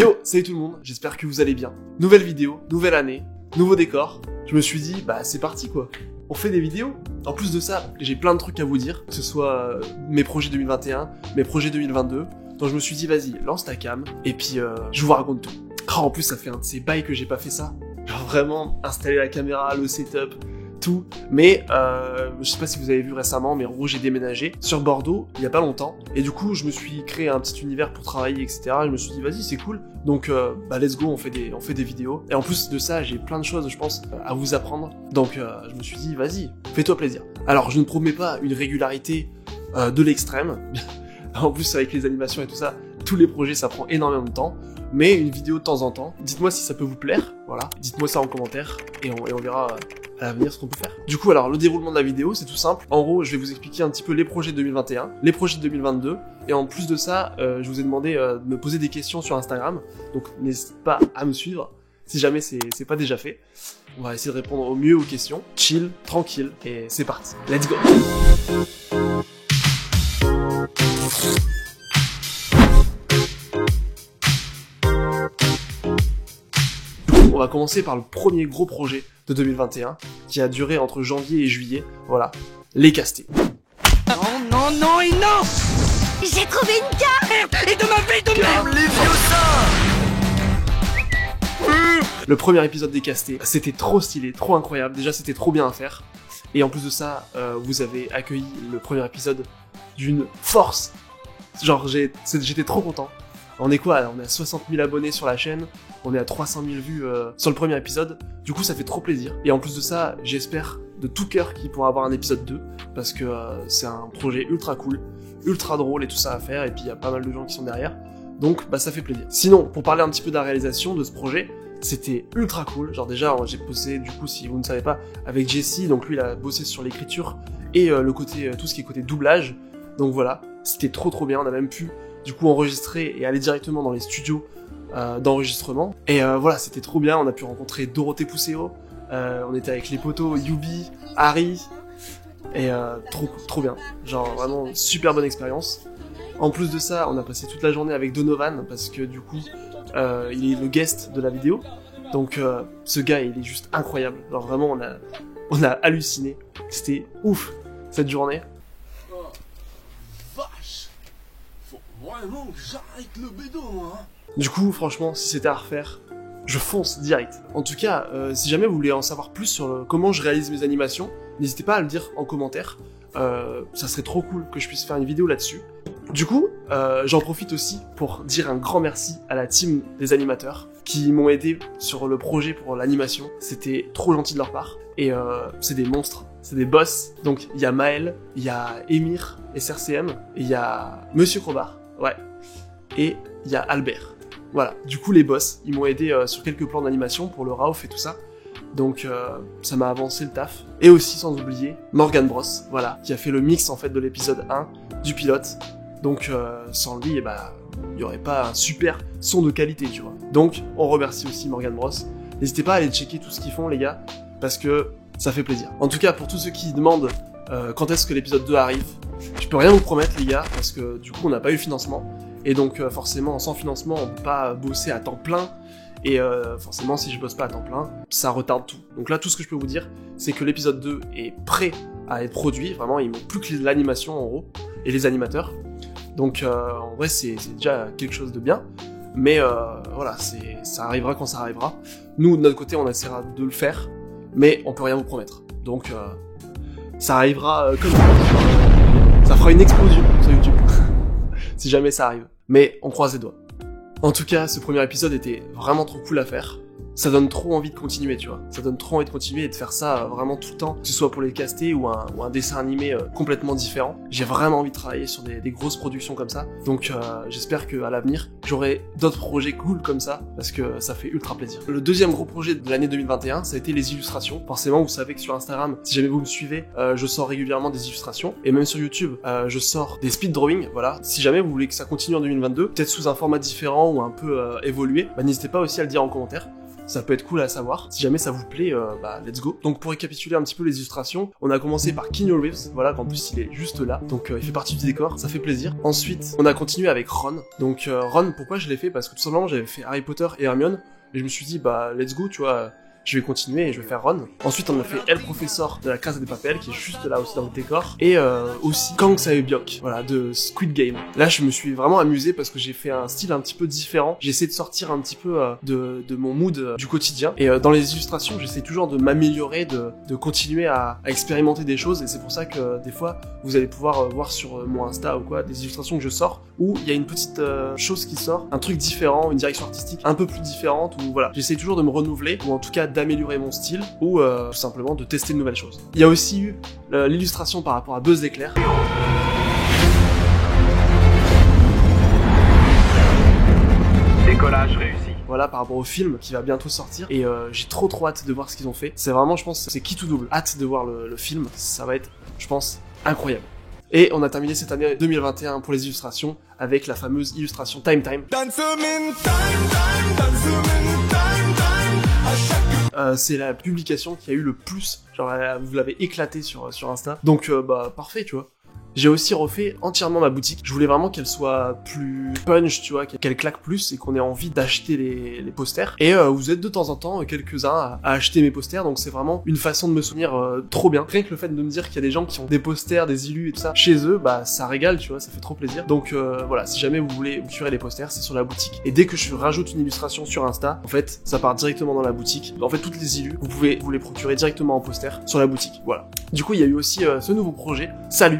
Yo, salut tout le monde, j'espère que vous allez bien. Nouvelle vidéo, nouvelle année, nouveau décor. Je me suis dit, bah c'est parti quoi. On fait des vidéos. En plus de ça, j'ai plein de trucs à vous dire, que ce soit mes projets 2021, mes projets 2022. Donc je me suis dit, vas-y, lance ta cam, et puis je vous raconte tout. Oh, en plus, ça fait un de ces bails que j'ai pas fait ça. Genre vraiment, installer la caméra, le setup, tout. Mais je sais pas si vous avez vu récemment, mais en gros j'ai déménagé sur Bordeaux il y a pas longtemps, et du coup je me suis créé un petit univers pour travailler, etc. Et je me suis dit vas-y c'est cool, donc bah let's go, on fait des vidéos. Et en plus de ça j'ai plein de choses je pense à vous apprendre, donc je me suis dit vas-y, fais-toi plaisir. Alors je ne promets pas une régularité de l'extrême, en plus avec les animations et tout ça, tous les projets ça prend énormément de temps, mais une vidéo de temps en temps. Dites-moi si ça peut vous plaire, voilà, dites-moi ça en commentaire, et on verra à l'avenir ce qu'on peut faire. Du coup, alors, le déroulement de la vidéo, c'est tout simple. En gros, je vais vous expliquer un petit peu les projets 2021, les projets 2022, et en plus de ça, je vous ai demandé de me poser des questions sur Instagram, donc n'hésitez pas à me suivre, si jamais c'est pas déjà fait. On va essayer de répondre au mieux aux questions, chill, tranquille, et c'est parti. Let's go! On va commencer par le premier gros projet de 2021, qui a duré entre janvier et juillet, voilà, les castés. Non, non, non et non! J'ai trouvé une carte! Et de ma vie de merde! Les vieux Le premier épisode des castés, c'était trop stylé, trop incroyable, déjà c'était trop bien à faire, et en plus de ça, vous avez accueilli le premier épisode d'une force, genre j'étais trop content. On est quoi? On est à 60 000 abonnés sur la chaîne, on est à 300 000 vues sur le premier épisode, du coup ça fait trop plaisir. Et en plus de ça, j'espère de tout cœur qu'il pourra avoir un épisode 2, parce que c'est un projet ultra cool, ultra drôle et tout ça à faire, et puis il y a pas mal de gens qui sont derrière, donc bah ça fait plaisir. Sinon, pour parler un petit peu de la réalisation de ce projet, c'était ultra cool. Genre déjà, j'ai bossé, du coup si vous ne savez pas, avec Jesse, donc lui il a bossé sur l'écriture et le côté, tout ce qui est côté doublage, donc voilà, c'était trop bien, on a même pu du coup enregistrer et aller directement dans les studios d'enregistrement, et voilà, c'était trop bien. On a pu rencontrer Dorothée Pousseau, on était avec les potos Yubi, Harry, et trop bien, genre vraiment super bonne expérience. En plus de ça, on a passé toute la journée avec Donovan, parce que du coup il est le guest de la vidéo, donc ce gars il est juste incroyable, genre vraiment on a halluciné, c'était ouf cette journée. Vraiment que j'arrête le bédo, moi. Du coup, franchement, si c'était à refaire, je fonce direct. En tout cas, si jamais vous voulez en savoir plus sur comment je réalise mes animations, n'hésitez pas à le dire en commentaire. Ça serait trop cool que je puisse faire une vidéo là-dessus. Du coup, j'en profite aussi pour dire un grand merci à la team des animateurs qui m'ont aidé sur le projet pour l'animation. C'était trop gentil de leur part. Et c'est des monstres, c'est des boss. Donc il y a Maël, il y a Émir, SRCM, et il y a Monsieur Crobard. Ouais. Et il y a Albert. Voilà. Du coup, les boss, ils m'ont aidé sur quelques plans d'animation pour le Raouf et tout ça. Donc, ça m'a avancé le taf. Et aussi, sans oublier, Morgan Bros, voilà, qui a fait le mix, en fait, de l'épisode 1 du pilote. Donc, sans lui, eh bah, il n'y aurait pas un super son de qualité, tu vois. Donc, on remercie aussi Morgan Bros. N'hésitez pas à aller checker tout ce qu'ils font, les gars, parce que ça fait plaisir. En tout cas, pour tous ceux qui demandent quand est-ce que l'épisode 2 arrive, je peux rien vous promettre les gars, parce que du coup on n'a pas eu le financement, et donc forcément sans financement on peut pas bosser à temps plein, et forcément si je bosse pas à temps plein, ça retarde tout. Donc là tout ce que je peux vous dire, c'est que l'épisode 2 est prêt à être produit, vraiment il manque plus que l'animation en gros, et les animateurs, donc en vrai c'est déjà quelque chose de bien, mais voilà, ça arrivera quand ça arrivera. Nous de notre côté on essaiera de le faire, mais on peut rien vous promettre, donc ça arrivera comme ça fera une explosion sur YouTube, si jamais ça arrive. Mais on croise les doigts. En tout cas, ce premier épisode était vraiment trop cool à faire. Ça donne trop envie de continuer, tu vois. Ça donne trop envie de continuer et de faire ça vraiment tout le temps, que ce soit pour les castés ou un dessin animé complètement différent. J'ai vraiment envie de travailler sur des grosses productions comme ça. Donc j'espère qu'à l'avenir, j'aurai d'autres projets cool comme ça, parce que ça fait ultra plaisir. Le deuxième gros projet de l'année 2021, ça a été les illustrations. Forcément, vous savez que sur Instagram, si jamais vous me suivez, je sors régulièrement des illustrations. Et même sur YouTube, je sors des speed drawings, voilà. Si jamais vous voulez que ça continue en 2022, peut-être sous un format différent ou un peu évolué, bah, n'hésitez pas aussi à le dire en commentaire. ça peut être cool à savoir. Si jamais ça vous plaît, let's go. Donc pour récapituler un petit peu les illustrations, on a commencé par Keanu Reeves, voilà, qu'en plus il est juste là, donc il fait partie du décor, ça fait plaisir. Ensuite, on a continué avec Ron. Donc Ron, pourquoi je l'ai fait? Parce que tout simplement j'avais fait Harry Potter et Hermione, et je me suis dit let's go, tu vois, je vais continuer et je vais faire Ron. Ensuite, on a fait El Professor de la Casa de Papel, qui est juste là aussi dans le décor. Et aussi Kang Saebyok, voilà, de Squid Game. Là, je me suis vraiment amusé parce que j'ai fait un style un petit peu différent. J'ai essayé de sortir un petit peu de mon mood du quotidien. Et dans les illustrations, j'essaie toujours de m'améliorer, de continuer à expérimenter des choses. Et c'est pour ça que des fois, vous allez pouvoir voir sur mon Insta ou quoi, des illustrations que je sors, où il y a une petite chose qui sort, un truc différent, une direction artistique un peu plus différente, où voilà, j'essaie toujours de me renouveler, ou en tout cas d'améliorer mon style, ou tout simplement de tester de nouvelles choses. Il y a aussi eu l'illustration par rapport à Buzz l'éclair. Décollage réussi. Voilà, par rapport au film qui va bientôt sortir, et j'ai trop hâte de voir ce qu'ils ont fait. C'est vraiment, je pense, c'est qui tout double. Hâte de voir le film, ça va être, je pense, incroyable. Et on a terminé cette année 2021 pour les illustrations avec la fameuse illustration Time Time. C'est la publication qui a eu le plus, genre vous l'avez éclaté sur Insta, donc parfait, tu vois. J'ai aussi refait entièrement ma boutique. Je voulais vraiment qu'elle soit plus punch, tu vois, qu'elle claque plus et qu'on ait envie d'acheter les posters. Et vous êtes de temps en temps quelques-uns à acheter mes posters, donc c'est vraiment une façon de me souvenir trop bien. Rien que le fait de me dire qu'il y a des gens qui ont des posters, des illus et tout ça chez eux, ça régale, tu vois, ça fait trop plaisir. Donc voilà, si jamais vous voulez vous procurer les posters, c'est sur la boutique. Et dès que je rajoute une illustration sur Insta, en fait, ça part directement dans la boutique. En fait, toutes les illus, vous pouvez vous les procurer directement en poster sur la boutique. Voilà. Du coup, il y a eu aussi ce nouveau projet. Salut.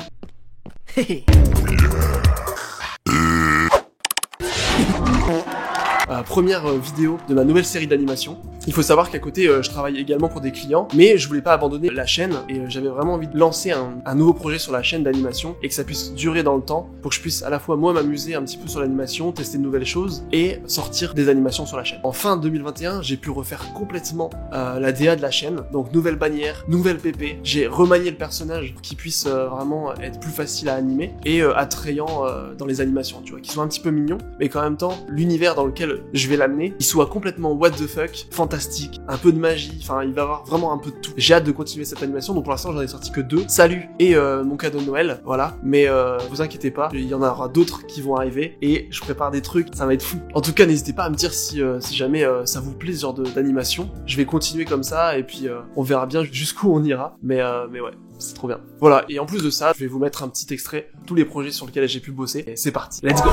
Première vidéo de ma nouvelle série d'animation. Il faut savoir qu'à côté, je travaille également pour des clients, mais je voulais pas abandonner la chaîne et j'avais vraiment envie de lancer un nouveau projet sur la chaîne d'animation et que ça puisse durer dans le temps pour que je puisse à la fois moi m'amuser un petit peu sur l'animation, tester de nouvelles choses et sortir des animations sur la chaîne. En fin 2021, j'ai pu refaire complètement la DA de la chaîne, donc nouvelle bannière, nouvelle PP. J'ai remanié le personnage pour qu'il puisse vraiment être plus facile à animer et attrayant dans les animations, tu vois, qu'il soit un petit peu mignon, mais qu'en même temps, l'univers dans lequel je vais l'amener, il soit complètement what the fuck, fantastique, un peu de magie, enfin il va y avoir vraiment un peu de tout. J'ai hâte de continuer cette animation, donc pour l'instant j'en ai sorti que 2, Salut et mon cadeau de Noël, voilà, mais vous inquiétez pas, il y en aura d'autres qui vont arriver et je prépare des trucs, ça va être fou. En tout cas n'hésitez pas à me dire si jamais ça vous plaît ce genre d'animation, je vais continuer comme ça et puis on verra bien jusqu'où on ira, mais ouais. C'est trop bien. Voilà, et en plus de ça, je vais vous mettre un petit extrait, tous les projets sur lesquels j'ai pu bosser, et c'est parti, let's go.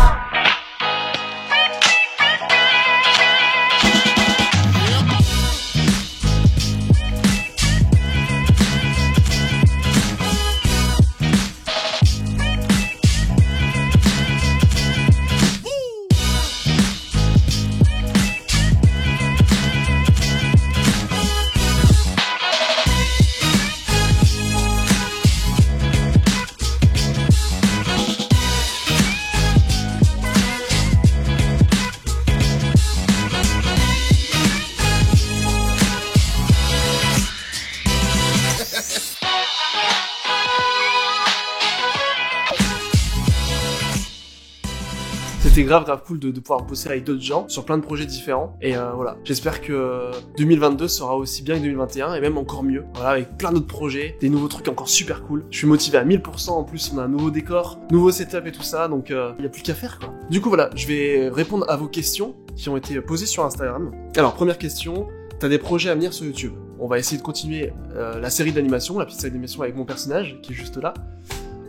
C'était grave cool de pouvoir bosser avec d'autres gens sur plein de projets différents et voilà, j'espère que 2022 sera aussi bien que 2021 et même encore mieux, voilà, avec plein d'autres projets, des nouveaux trucs encore super cool. Je suis motivé à 1000%, en plus on a un nouveau décor, nouveau setup et tout ça, donc il y a plus qu'à faire quoi. Du coup voilà, je vais répondre à vos questions qui ont été posées sur Instagram. Alors première question, t'as des projets à venir sur YouTube? On va essayer de continuer la série d'animation, la petite série d'animation avec mon personnage qui est juste là.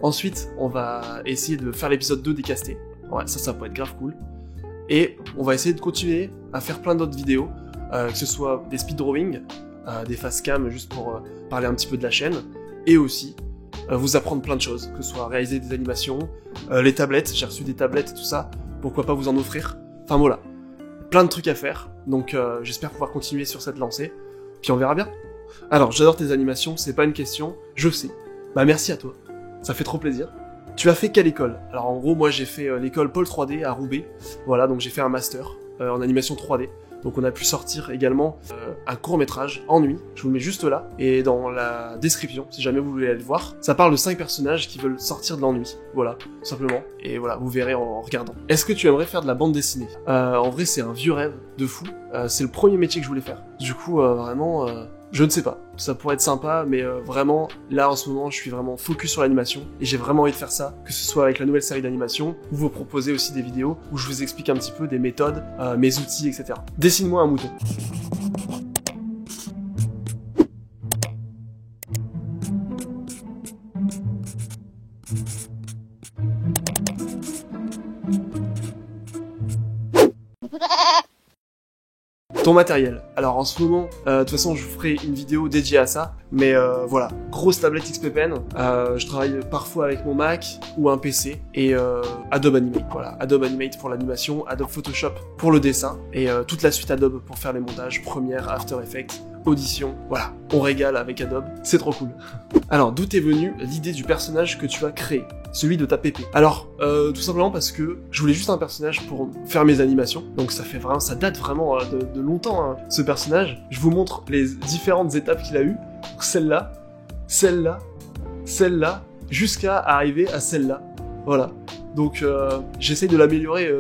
Ensuite, on va essayer de faire l'épisode 2 des castés. Ouais, ça pourrait être grave cool. Et on va essayer de continuer à faire plein d'autres vidéos, que ce soit des speed drawing, des face cam juste pour parler un petit peu de la chaîne, et aussi vous apprendre plein de choses, que ce soit réaliser des animations, les tablettes, j'ai reçu des tablettes et tout ça, pourquoi pas vous en offrir. Enfin voilà, plein de trucs à faire, donc j'espère pouvoir continuer sur cette lancée, puis on verra bien. Alors, j'adore tes animations, c'est pas une question, je sais. Bah merci à toi, ça fait trop plaisir. Tu as fait quelle école? Alors en gros, moi j'ai fait l'école Pôle 3D à Roubaix. Voilà, donc j'ai fait un master en animation 3D. Donc on a pu sortir également un court-métrage en nuit, je vous le mets juste là, et dans la description, si jamais vous voulez aller le voir. Ça parle de 5 personnages qui veulent sortir de l'ennui, voilà, tout simplement, et voilà, vous verrez en regardant. Est-ce que tu aimerais faire de la bande dessinée? En vrai, c'est un vieux rêve de fou, c'est le premier métier que je voulais faire. Du coup, vraiment... je ne sais pas, ça pourrait être sympa, mais vraiment, là en ce moment, je suis vraiment focus sur l'animation, et j'ai vraiment envie de faire ça, que ce soit avec la nouvelle série d'animation, ou vous proposer aussi des vidéos où je vous explique un petit peu des méthodes, mes outils, etc. Dessine-moi un mouton. Ton matériel. Alors en ce moment, de toute façon je vous ferai une vidéo dédiée à ça, mais voilà, grosse tablette XP Pen, je travaille parfois avec mon Mac ou un PC, et Adobe Animate, voilà, Adobe Animate pour l'animation, Adobe Photoshop pour le dessin, et toute la suite Adobe pour faire les montages, Premiere, After Effects, Audition, voilà, on régale avec Adobe, c'est trop cool. Alors d'où t'es venue l'idée du personnage que tu as créé, celui de ta pépé? Alors, tout simplement parce que je voulais juste un personnage pour faire mes animations, donc ça date vraiment de longtemps, hein, ce personnage. Je vous montre les différentes étapes qu'il a eues, celle-là, celle-là, celle-là, jusqu'à arriver à celle-là, voilà. Donc j'essaye de l'améliorer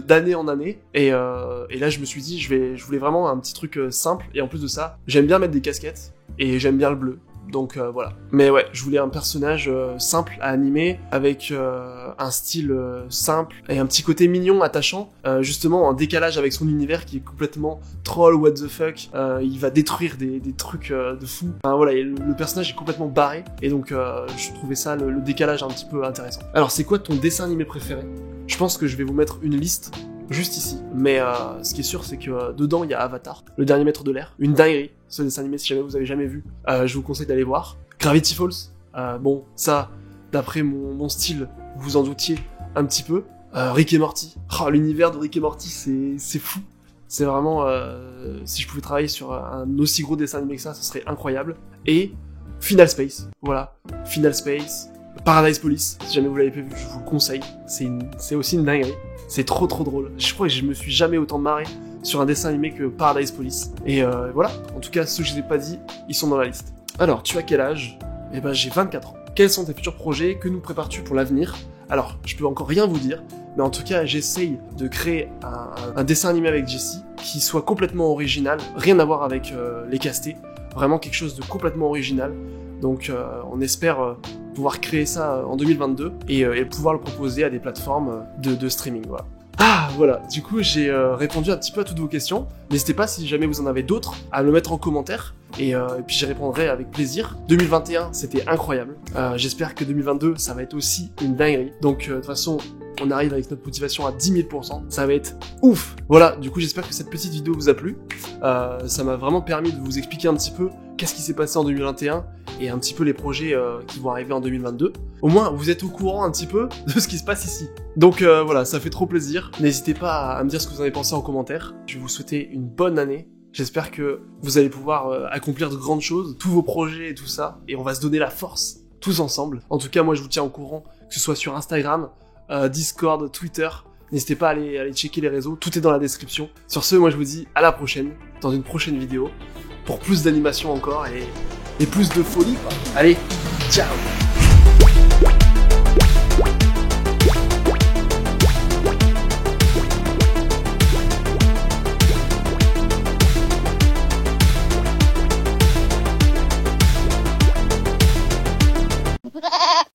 d'année en année, et là je me suis dit je voulais vraiment un petit truc simple, et en plus de ça, j'aime bien mettre des casquettes, et j'aime bien le bleu. Donc voilà. Mais ouais, je voulais un personnage simple à animer, avec un style simple, et un petit côté mignon, attachant, justement en décalage avec son univers qui est complètement troll, what the fuck, il va détruire des trucs de fou. Enfin voilà, le personnage est complètement barré, et donc je trouvais ça, le décalage un petit peu intéressant. Alors c'est quoi ton dessin animé préféré? Je pense que je vais vous mettre une liste juste ici, mais ce qui est sûr c'est que dedans il y a Avatar, le dernier maître de l'air, une dinguerie, ce dessin animé, si jamais vous avez jamais vu, je vous conseille d'aller voir. Gravity Falls, bon ça, d'après mon style, vous vous en doutiez un petit peu. Rick et Morty, oh, l'univers de Rick et Morty c'est fou, c'est vraiment, si je pouvais travailler sur un aussi gros dessin animé que ça, ce serait incroyable. Et Final Space, voilà, Final Space, Paradise Police, si jamais vous l'avez pas vu, je vous le conseille, c'est aussi une dinguerie. C'est trop drôle. Je crois que je me suis jamais autant marré sur un dessin animé que Paradise Police. Et voilà, en tout cas, ceux que je vous ai pas dit, ils sont dans la liste. Alors, tu as quel âge? Eh ben, j'ai 24 ans. Quels sont tes futurs projets? Que nous prépares-tu pour l'avenir? Alors, je peux encore rien vous dire, mais en tout cas, j'essaye de créer un dessin animé avec Jessie qui soit complètement original, rien à voir avec les castés, vraiment quelque chose de complètement original. Donc, on espère pouvoir créer ça en 2022 et pouvoir le proposer à des plateformes de streaming, voilà. Ah, voilà, du coup j'ai répondu un petit peu à toutes vos questions. N'hésitez pas, si jamais vous en avez d'autres, à me mettre en commentaire, et puis j'y répondrai avec plaisir. 2021, c'était incroyable. J'espère que 2022, ça va être aussi une dinguerie. Donc de toute façon, on arrive avec notre motivation à 10 000%, ça va être ouf. Voilà, du coup j'espère que cette petite vidéo vous a plu. Ça m'a vraiment permis de vous expliquer un petit peu qu'est-ce qui s'est passé en 2021, et un petit peu les projets qui vont arriver en 2022. Au moins, vous êtes au courant un petit peu de ce qui se passe ici. Donc voilà, ça fait trop plaisir. N'hésitez pas à me dire ce que vous en avez pensé en commentaire. Je vais vous souhaiter une bonne année. J'espère que vous allez pouvoir accomplir de grandes choses, tous vos projets et tout ça, et on va se donner la force, tous ensemble. En tout cas, moi je vous tiens au courant, que ce soit sur Instagram, Discord, Twitter. N'hésitez pas à aller checker les réseaux, tout est dans la description. Sur ce, moi je vous dis à la prochaine, dans une prochaine vidéo, pour plus d'animation encore, et plus de folie, quoi. Allez, ciao!